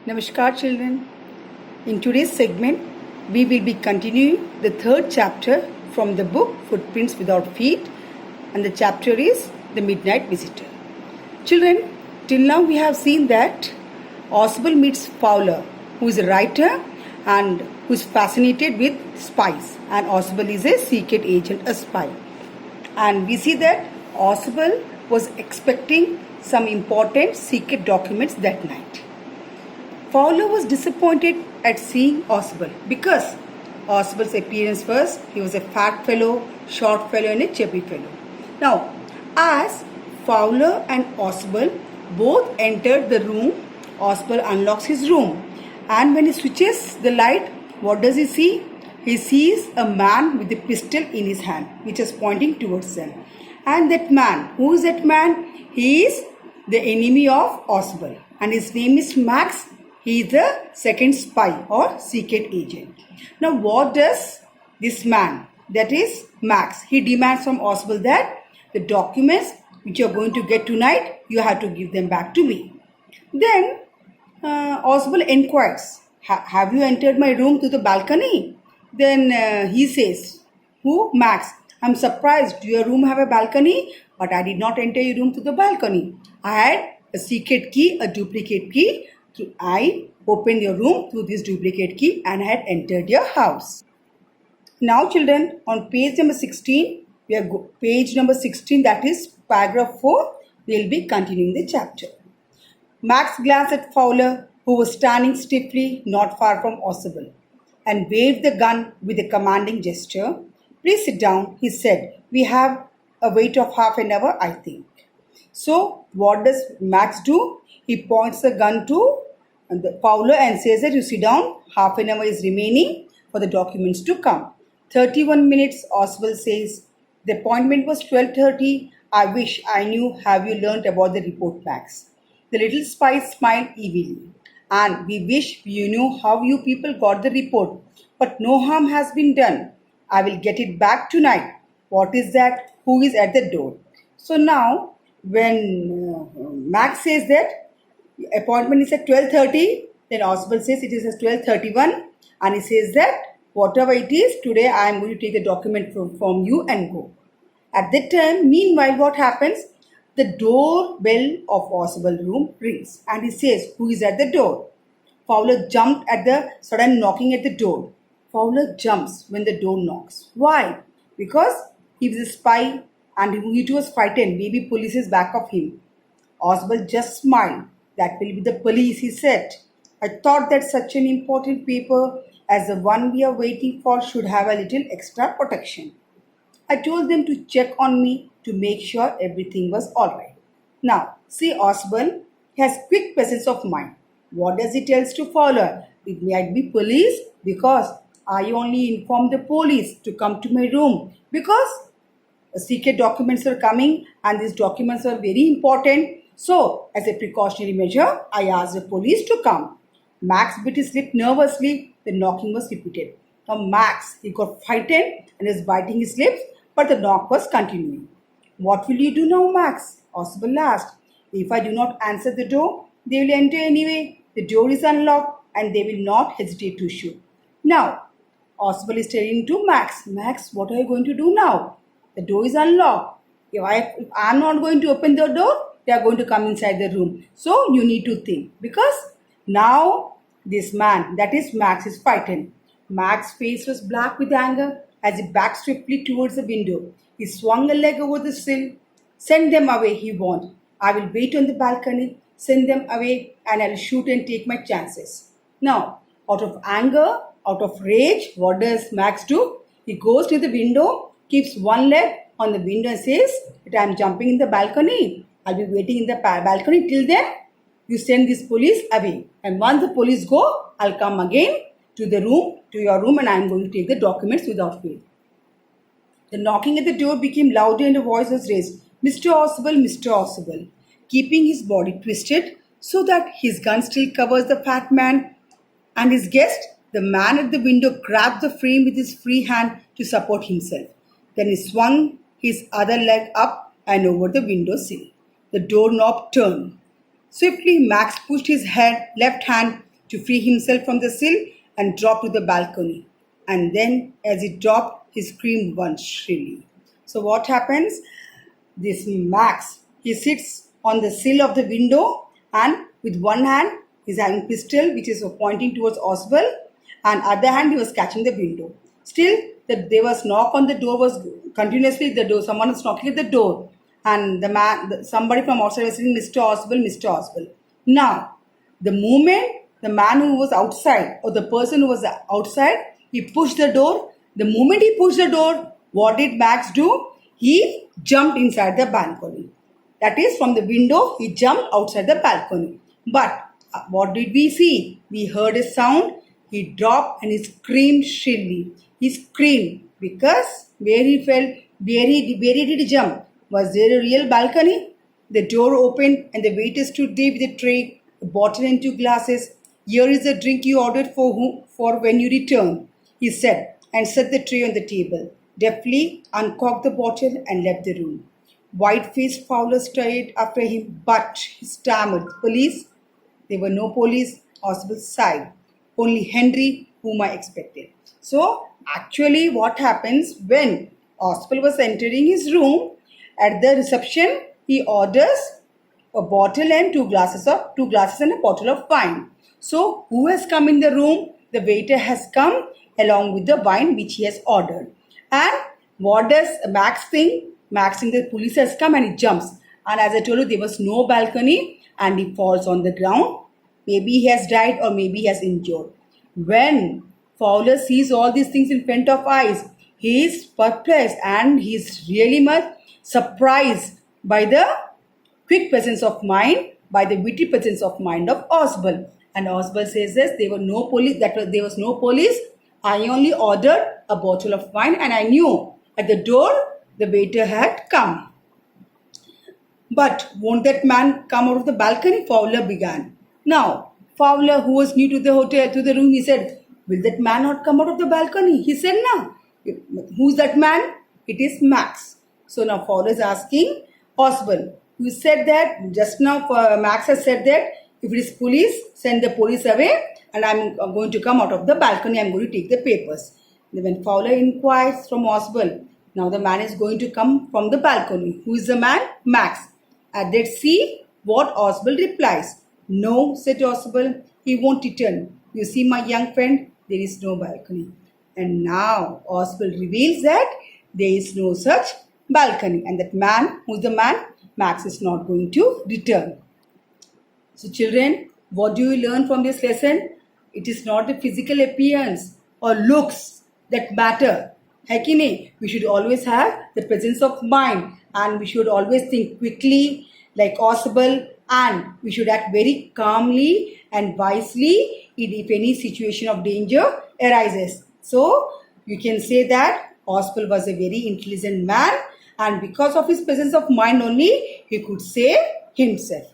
Namaskar children. In today's segment, we will be continuing the third chapter from the book Footprints Without Feet, and the chapter is The Midnight Visitor. Children, till now we have seen that Oswald meets Fowler, who is a writer and who is fascinated with spies, and Oswald is a secret agent, a spy. And we see that Oswald was expecting some important secret documents that night. Fowler was disappointed at seeing Oswald because Oswald's appearance was, he was a fat fellow, short fellow and a chubby fellow. Now, as Fowler and Oswald both entered the room, Oswald unlocks his room, and when he switches the light, what does he see? He sees a man with a pistol in his hand, which is pointing towards them. And that man, who is that man? He is the enemy of Oswald, and his name is Max. He is the second spy or secret agent. Now what does this man, that is Max, he demands from Oswald that the documents which you are going to get tonight, you have to give them back to me. Then Oswald inquires, have you entered my room through the balcony? Then he says, who? Max. I'm surprised. Your room have a balcony, but I did not enter your room through the balcony. I had a secret key, a duplicate key. I opened your room through this duplicate key and had entered your house. Now children, on page number 16, page number 16, that is paragraph 4, we will be continuing the chapter. Max glanced at Fowler, who was standing stiffly not far from Oswald, and waved the gun with a commanding gesture. Please sit down, he said. We have a wait of half an hour, I think. So what does Max do? He points the gun to the Fowler and says that you sit down, half an hour is remaining for the documents to come. 31 minutes, Oswald says. The appointment was 12:30. I wish I knew. Have you learnt about the report, Max? The little spy smiled evilly. And we wish you knew how you people got the report. But no harm has been done. I will get it back tonight. What is that? Who is at the door? So now, when Max says that appointment is at 12:30, then Oswald says it is at 12:31, and he says that whatever it is, today I am going to take the document from you and go. At that time, meanwhile, what happens? The doorbell of Oswald's room rings, and he says, who is at the door? Fowler jumped at the sudden knocking at the door. Fowler jumps when the door knocks. Why? Because he was a spy and he was frightened. Maybe police is back of him. Oswald just smiled. That will be the police, he said. I thought that such an important paper as the one we are waiting for should have a little extra protection. I told them to check on me to make sure everything was alright. Now, see Oswald has quick presence of mind. What does he tell to Fowler? It might be police because I only informed the police to come to my room because secret documents are coming and these documents are very important. So, as a precautionary measure, I asked the police to come. Max bit his lip nervously. The knocking was repeated. Now Max, he got frightened and was biting his lips, but the knock was continuing. What will you do now, Max? Oswald asked. If I do not answer the door, they will enter anyway. The door is unlocked and they will not hesitate to shoot. Now, Oswald is telling to Max, Max, what are you going to do now? The door is unlocked. If I am not going to open the door, they are going to come inside the room. So you need to think. Because now this man, that is Max, is frightened. Max's face was black with anger as he backed swiftly towards the window. He swung a leg over the sill. Send them away, he warned. I will wait on the balcony. Send them away and I will shoot and take my chances. Now, out of anger, out of rage, what does Max do? He goes to the window, keeps one leg on the window and says that I am jumping in the balcony. I'll be waiting in the balcony. Till then, you send this police away. And once the police go, I'll come again to your room, and I'm going to take the documents without fail. The knocking at the door became louder and a voice was raised. Mr. Oswald, Mr. Oswald, keeping his body twisted so that his gun still covers the fat man and his guest. The man at the window grabbed the frame with his free hand to support himself. Then he swung his other leg up and over the window sill. The doorknob turned. Swiftly, Max pushed his left hand to free himself from the sill and dropped to the balcony. And then, as he dropped, he screamed once shrilly. So, what happens? This Max, he sits on the sill of the window, and with one hand, he's having pistol which is pointing towards Oswald, and other hand he was catching the window. Still, there was knock on the door, was continuously the door. Someone was knocking at the door, and somebody from outside was saying, "Mr. Oswald, Mr. Oswald." Now, the moment the man who was outside, or the person who was outside, he pushed the door. The moment he pushed the door, what did Max do? He jumped inside the balcony. That is, from the window, he jumped outside the balcony. But what did we see? We heard a sound. He dropped and he screamed shrilly. He screamed because where he fell, where did he jump? Was there a real balcony? The door opened and the waiter stood there with a tray, a bottle and two glasses. "Here is the drink you ordered for when you return," he said, and set the tray on the table. Deftly uncorked the bottle and left the room. White-faced Fowler stared after him, but he stammered, "Police?" There were no police. Oswald sighed. "Only Henry, whom I expected." So, actually, what happens when Oswald was entering his room, at the reception, he orders a bottle and two glasses and a bottle of wine. So, who has come in the room? The waiter has come along with the wine which he has ordered. And what does Max think? Max thinks the police has come and he jumps. And as I told you, there was no balcony and he falls on the ground. Maybe he has died or maybe he has injured. When Fowler sees all these things in front of eyes, he is perplexed and he is really much surprised by the quick presence of mind, by the witty presence of mind of Oswald. And Oswald says this, there was no police. I only ordered a bottle of wine and I knew at the door the waiter had come. "But won't that man come out of the balcony?" Fowler began. Now, Fowler, who was new to the room, he said, "Will that man not come out of the balcony?" He said, "No." "Who's that man?" "It is Max." So now Fowler is asking Oswald, who said that just now Max has said that if it is police, send the police away and I'm going to come out of the balcony, I'm going to take the papers. Then when Fowler inquires from Oswald, now the man is going to come from the balcony. Who is the man? Max. And let's see what Oswald replies. "No," said Oswald, "he won't return. You see, my young friend, there is no balcony." And now Oswald reveals that there is no such balcony. And that man, who's the man? Max is not going to return. So children, what do you learn from this lesson? It is not the physical appearance or looks that matter. है कि नहीं? We should always have the presence of mind and we should always think quickly like Oswald, and we should act very calmly and wisely if any situation of danger arises. So you can say that Oswald was a very intelligent man and because of his presence of mind only he could save himself.